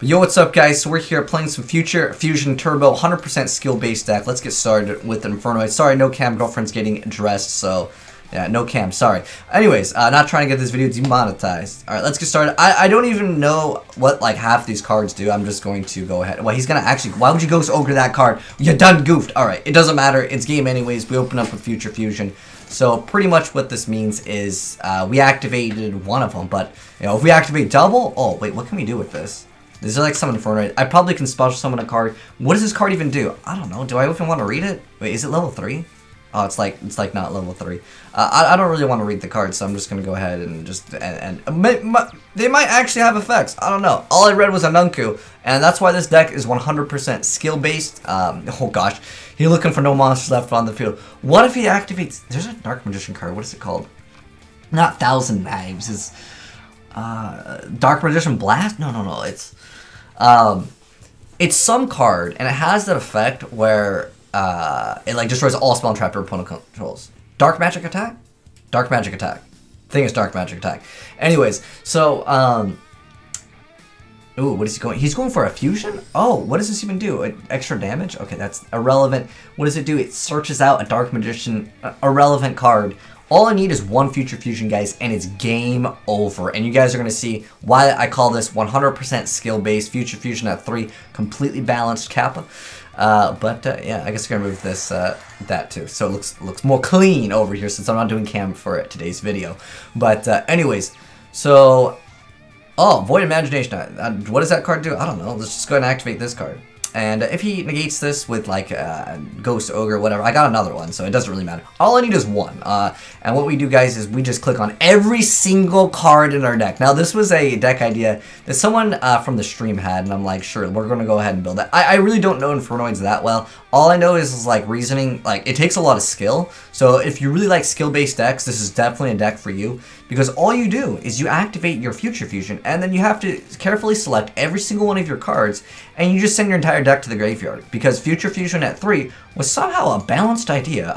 But yo, what's up, guys? So we're here playing some Future Fusion Turbo, 100% skill-based deck. Let's get started with Inferno. Sorry, no cam. Girlfriend's getting dressed, so yeah, no cam. Sorry. Anyways, not trying to get this video demonetized. All right, let's get started. I don't even know what like half these cards do. I'm just going to go ahead. Well, he's gonna actually. Why would you go over that card? You done goofed. All right, it doesn't matter. It's game anyways. We open up with Future Fusion. So pretty much what this means is we activated one of them, but you know if we activate double, oh wait, what can we do with this? Is there like some Inferno? I probably can special summon a card. What does this card even do? I don't know. Do I even want to read it? Wait, is it level 3? Oh, it's like not level 3. I don't really want to read the card, so I'm just gonna go ahead and just they might actually have effects. I don't know. All I read was a Nunku, and that's why this deck is 100% skill based. Oh gosh, he's looking for no monsters left on the field. What if he activates? There's a Dark Magician card. What is it called? Not Thousand Knives. It's Dark Magician Blast. No. It's some card, and it has that effect where it like destroys all spell trap your opponent controls. Dark Magic Attack? Dark Magic Attack. I think it's Dark Magic Attack. Anyways, so ooh, what is he going? He's going for a fusion? Oh, what does this even do? Extra damage? Okay, that's irrelevant. What does it do? It searches out a Dark Magician irrelevant card. All I need is one Future Fusion, guys, and it's game over. And you guys are going to see why I call this 100% skill-based Future Fusion at 3, completely balanced Kappa. Yeah, I guess we're going to move this, that too. So it looks more clean over here since I'm not doing cam for today's video. But anyways, so, oh, Void Imagination. What does that card do? I don't know. Let's just go ahead and activate this card. And if he negates this with like Ghost Ogre or whatever, I got another one, so it doesn't really matter. All I need is one. And what we do, guys, is we just click on every single card in our deck. Now, this was a deck idea that someone from the stream had, and I'm like, sure, we're going to go ahead and build that. I really don't know Infernoids that well. All I know is like reasoning, like it takes a lot of skill. So if you really like skill-based decks, this is definitely a deck for you. Because all you do is you activate your Future Fusion, and then you have to carefully select every single one of your cards, and you just send your entire deck to the graveyard. Because Future Fusion at 3 was somehow a balanced idea.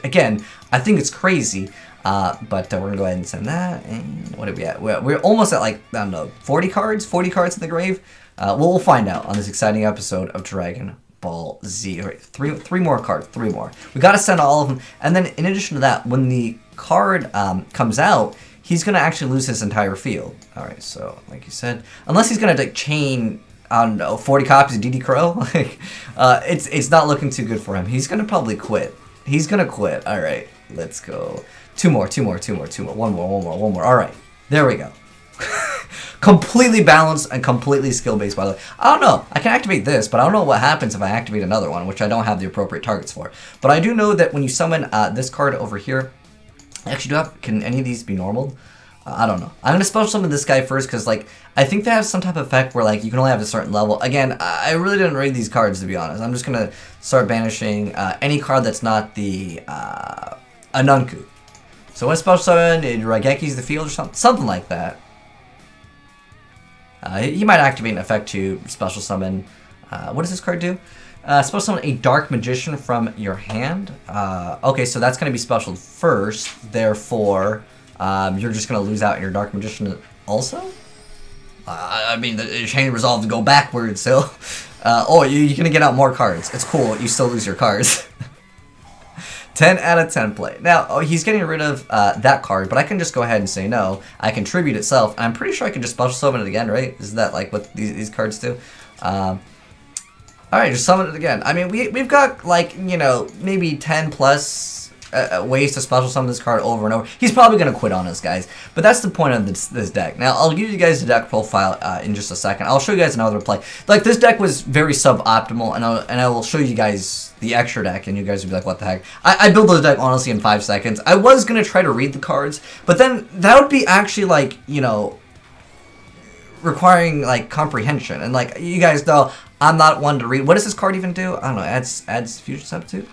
Again, I think it's crazy, but we're going to go ahead and send that. And what are we at? We're almost at like, I don't know, 40 cards in the grave? We'll find out on this exciting episode of Dragon Ball Z. All right, three more cards, 3 more. We got to send all of them, and then in addition to that, when the card comes out, he's going to actually lose his entire field. Alright, so, like you said, unless he's going to like, chain, I don't know, 40 copies of DD Crow, like, it's not looking too good for him. He's going to probably quit. He's going to quit. Alright, let's go. 2 more. One more. Alright, there we go. Completely balanced and completely skill-based, by the way. I don't know. I can activate this, but I don't know what happens if I activate another one, which I don't have the appropriate targets for. But I do know that when you summon this card over here, actually, can any of these be normal? I don't know. I'm going to special summon this guy first because, like, I think they have some type of effect where, like, you can only have a certain level. Again, I really didn't read these cards, to be honest. I'm just going to start banishing any card that's not the Anunku. So when special summon, it Raigeki's the field or something like that. He might activate an effect to special summon. What does this card do? Special summon a Dark Magician from your hand. Okay, so that's going to be special first. Therefore, you're just going to lose out your Dark Magician also? I mean, the chain resolve to go backwards, so... oh, you're going to get out more cards. It's cool. You still lose your cards. 10 out of 10 play. Now, he's getting rid of that card, but I can just go ahead and say no. I can tribute itself. I'm pretty sure I can just special summon it again, right? Isn't that like what these cards do? Alright, just summon it again. I mean, we've got, like, you know, maybe 10 plus ways to special summon this card over and over. He's probably going to quit on us, guys. But that's the point of this deck. Now, I'll give you guys the deck profile in just a second. I'll show you guys another play. Like, this deck was very suboptimal, and I will show you guys the extra deck, and you guys will be like, what the heck? I built this deck, honestly, in 5 seconds. I was going to try to read the cards, but then that would be actually, like, you know, requiring, like, comprehension. And, like, you guys know, I'm not one to read. What does this card even do? I don't know. Adds future substitute?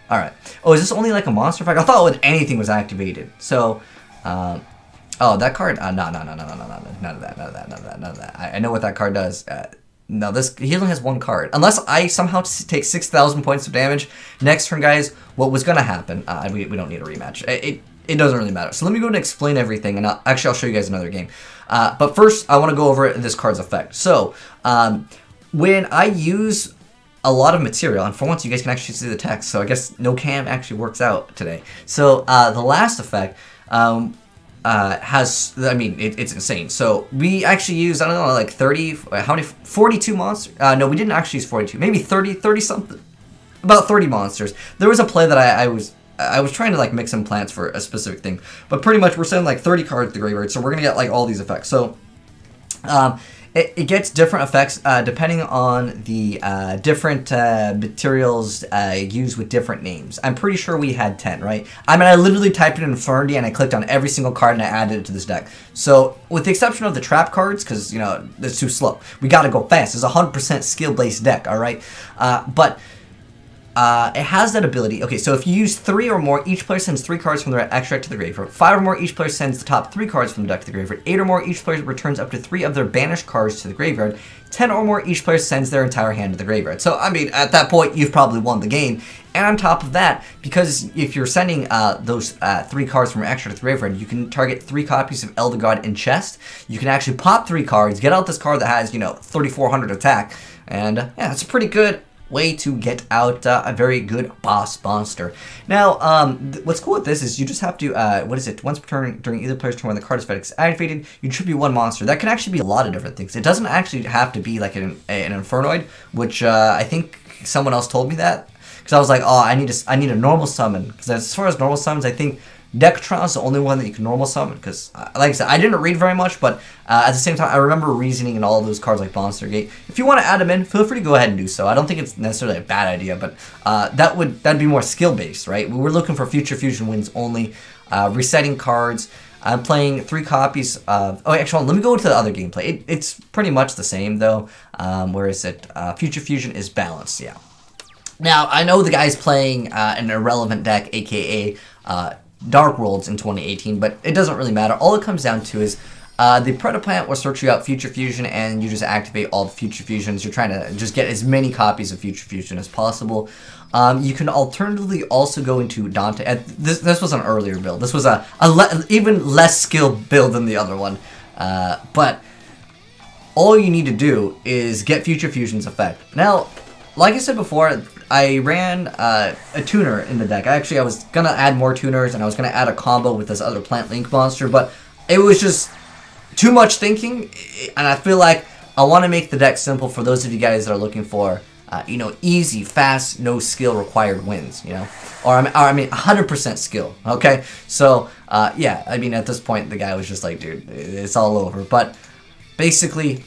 Alright. Oh, is this only like a monster effect? I thought anything was activated. So, oh, that card? No, none of that. I know what that card does. No, he only has 1 card. Unless I somehow take 6,000 points of damage. Next turn, guys, what was going to happen? We don't need a rematch. it doesn't really matter. So let me go and explain everything, and I'll show you guys another game. But first, I want to go over this card's effect. So when I use a lot of material, and for once you guys can actually see the text, so I guess no cam actually works out today. So the last effect has, I mean, it's insane. So we actually used, I don't know, like 30, how many, 42 monsters? No, we didn't actually use 42, maybe 30 something, about 30 monsters. There was a play that I was trying to like mix in plants for a specific thing, but pretty much we're sending like 30 cards to the graveyard, so we're gonna get like all these effects. So it gets different effects depending on the different materials used with different names. I'm pretty sure we had 10, right? I mean, I literally typed it in Infernity and I clicked on every single card and I added it to this deck. So with the exception of the trap cards, because you know it's too slow, we got to go fast. It's a 100% skill-based deck, all right? But it has that ability. Okay, so if you use 3 or more, each player sends 3 cards from their extra deck to the graveyard. 5 or more, each player sends the top 3 cards from the deck to the graveyard. 8 or more, each player returns up to 3 of their banished cards to the graveyard. 10 or more, each player sends their entire hand to the graveyard. So, I mean, at that point, you've probably won the game. And on top of that, because if you're sending those 3 cards from your extra to the graveyard, you can target 3 copies of Elder God in chest. You can actually pop 3 cards, get out this card that has, you know, 3,400 attack. And, yeah, it's pretty good way to get out a very good boss monster. Now, what's cool with this is you just have to, what is it? Once per turn, during either player's turn when the card is activated, you tribute 1 monster. That can actually be a lot of different things. It doesn't actually have to be like an Infernoid, which I think someone else told me that. Because I was like, oh, I need a normal summon. Because as far as normal summons, I think Decatron is the only one that you can normal summon, because, like I said, I didn't read very much, but at the same time, I remember reasoning in all of those cards like Monster Gate. If you want to add them in, feel free to go ahead and do so. I don't think it's necessarily a bad idea, but that'd be more skill-based, right? We were looking for future fusion wins only, resetting cards. I'm playing 3 copies of... Oh, actually, let me go to the other gameplay. It's pretty much the same, though. Where is it? Future fusion is balanced, yeah. Now, I know the guy's playing an irrelevant deck, a.k.a. Dark Worlds in 2018, but it doesn't really matter. All it comes down to is the Predaplant will search you out Future Fusion, and you just activate all the Future Fusions. You're trying to just get as many copies of Future Fusion as possible. You can alternatively also go into Dante. This was an earlier build. This was even less skilled build than the other one. But all you need to do is get Future Fusion's effect. Now, like I said before, I ran a tuner in the deck. I was going to add more tuners, and I was going to add a combo with this other Plant Link monster, but it was just too much thinking, and I feel like I want to make the deck simple for those of you guys that are looking for, you know, easy, fast, no skill required wins, you know, or I mean 100% skill, okay? So, yeah, I mean, at this point, the guy was just like, dude, it's all over, but basically...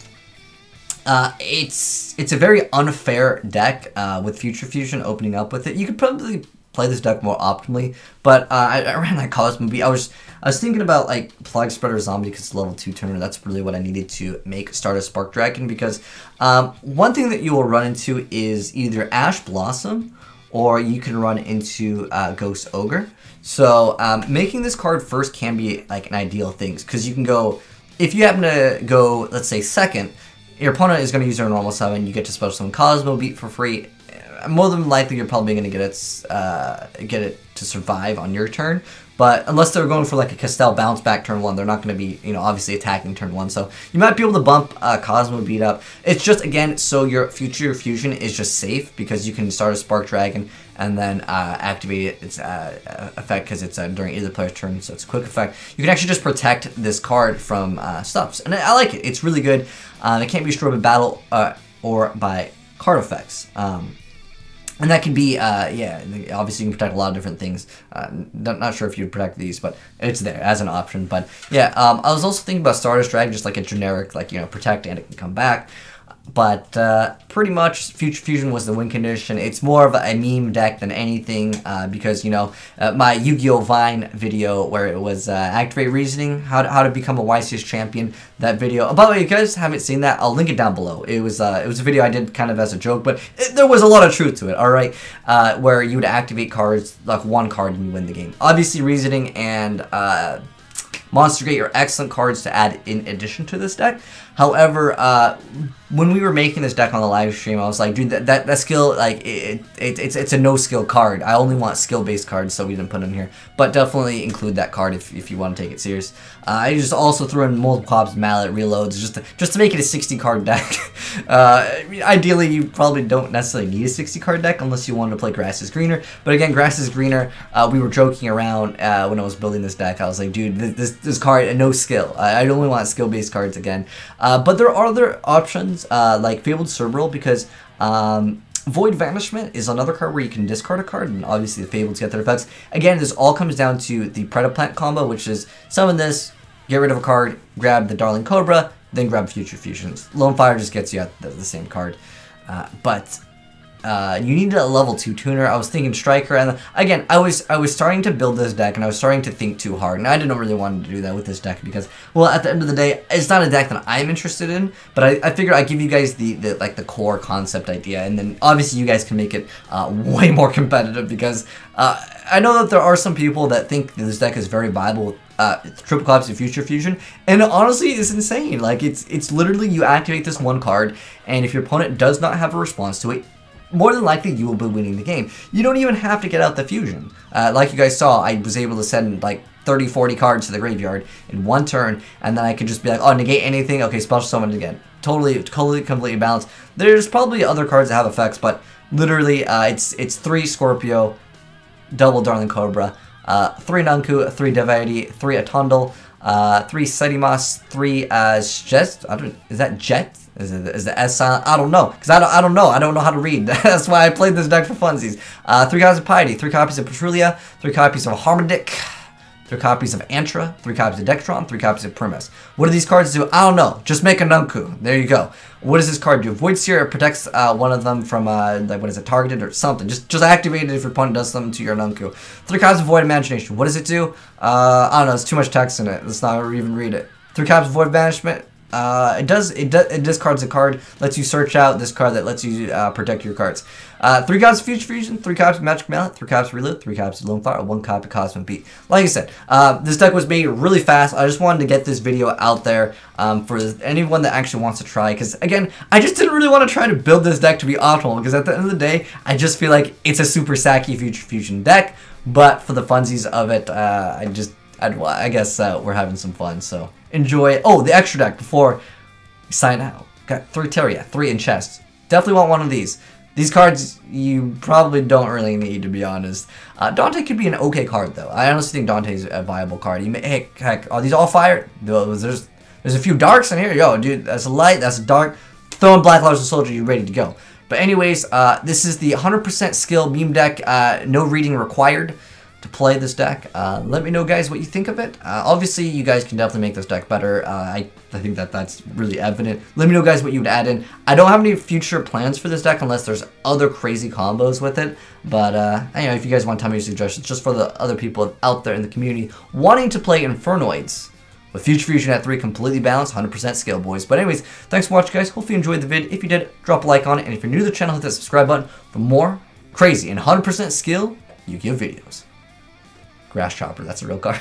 it's a very unfair deck with Future Fusion opening up with it. You could probably play this deck more optimally, but I ran like Cosmo Beat. I was thinking about like Plague Spreader Zombie because it's level 2 turner. That's really what I needed to make start a Spark Dragon, because one thing that you will run into is either Ash Blossom or you can run into Ghost Ogre. So making this card first can be like an ideal thing, because you can go, if you happen to go, let's say second, your opponent is going to use their normal summon. You get to special summon Cosmo Beat for free. More than likely, you're probably going to get it to survive on your turn. But unless they're going for like a Castell bounce back turn 1, they're not going to be, you know, obviously attacking turn 1. So you might be able to bump Cosmo Beat up. It's just, again, so your Future Fusion is just safe, because you can start a Spark Dragon and then activate its effect, because it's during either player's turn, so it's a quick effect. You can actually just protect this card from stuffs, and I like it. It's really good. It can't be destroyed by battle or by card effects. And that can be, yeah, obviously you can protect a lot of different things. Not sure if you'd protect these, but it's there as an option. But yeah, I was also thinking about Stardust Dragon, just like a generic, like, you know, protect and it can come back. But pretty much Future Fusion was the win condition. It's more of a meme deck than anything, because, you know, my Yu-Gi-Oh! Vine video where it was Activate Reasoning, how to become a YCS champion, that video. By the way, if you guys haven't seen that, I'll link it down below. It was a video I did kind of as a joke, but there was a lot of truth to it, alright? Where you would activate cards, like 1 card, and you win the game. Obviously, Reasoning and... Monster Gate are excellent cards to add in addition to this deck. However, when we were making this deck on the live stream, I was like, dude, that skill, like, it's a no-skill card. I only want skill-based cards, so we didn't put it in here. But definitely include that card if you want to take it serious. I just also threw in multiple copies of Mallet reloads just to make it a 60-card deck. Ideally, you probably don't necessarily need a 60-card deck unless you wanted to play Grass is Greener. But again, Grass is Greener, we were joking around when I was building this deck. I was like, dude, this card, no skill. I only want skill-based cards again. But there are other options, like Fabled Cerebral, because Void Vanishment is another card where you can discard a card, and obviously the Fableds get their effects. Again, this all comes down to the Predaplant combo, which is summon this, get rid of a card, grab the Darling Cobra, then grab Future Fusions. Lone Fire just gets you at the same card. You need a level 2 tuner. I was thinking Striker, and again, I was starting to build this deck, and I was starting to think too hard, and I didn't really want to do that with this deck because, well, at the end of the day, it's not a deck that I'm interested in. But I figured I'd give you guys the core concept idea, and then obviously you guys can make it way more competitive because I know that there are some people that think this deck is very viable. Triple copies of Future Fusion, and honestly, it's insane. Like it's literally you activate this one card, and if your opponent does not have a response to it, more than likely you will be winning the game. You don't even have to get out the fusion. Like you guys saw, I was able to send like 30-40 cards to the graveyard in one turn, and then I could just be like, oh, negate anything, okay, special summon it again. Totally, completely balanced. There's probably other cards that have effects, but literally, it's 3 Scorpio, double Darling Cobra, 3 Nunku, 3 Devaity, 3 Atundel, 3 Setimas, 3 Jet. Is that Jet? Is the S silent? I don't know, because I don't know. I don't know how to read. That's why I played this deck for funsies. 3 copies of Piety, 3 copies of Petrulia, 3 copies of Harmonic, 3 copies of Antra, 3 copies of Dextron, 3 copies of Primus. What do these cards do? I don't know. Just make a Nunku. There you go. What does this card do? Void Seer protects one of them from, like, what is it, targeted or something. Just activate it if your opponent does something to your Nunku. 3 copies of Void Imagination. What does it do? I don't know. It's too much text in it. Let's not even read it. 3 copies of Void Banishment. It discards a card, lets you search out this card that lets you protect your cards. 3 copies of Future Fusion, 3 copies of Magic Mallet, 3 copies of Reload, 3 copies of Lone Fire, 1 copy of Cosmic Beat. Like I said, this deck was made really fast. I just wanted to get this video out there for anyone that actually wants to try. Because again, I just didn't really want to try to build this deck to be optimal. Because at the end of the day, I just feel like it's a super sacky Future Fusion deck. But for the funsies of it, I guess we're having some fun. So enjoy it. Oh, the extra deck before we sign out. Got 3 Teria, 3 in chest. Definitely want one of these. These cards you probably don't really need, to be honest. Dante could be an okay card though. I honestly think Dante's a viable card. Heck, are these all fire? There's a few darks in here. Yo, dude, that's a light, that's a dark. Throw in Black Lars Soldier, you're ready to go. But anyways, this is the 100% skill meme deck. No reading required to play this deck. Let me know, guys, what you think of it. Obviously, you guys can definitely make this deck better. I think that's really evident. Let me know, guys, what you would add in. I don't have any future plans for this deck unless there's other crazy combos with it. But anyway, if you guys want to tell me your suggestions, just for the other people out there in the community wanting to play Infernoids with Future Fusion at 3, completely balanced, 100% skill, boys. But anyways, thanks for watching, guys. Hopefully you enjoyed the vid. If you did, drop a like on it. And if you're new to the channel, hit that subscribe button for more crazy and 100% skill Yu-Gi-Oh videos. Grass Chopper, that's a real card.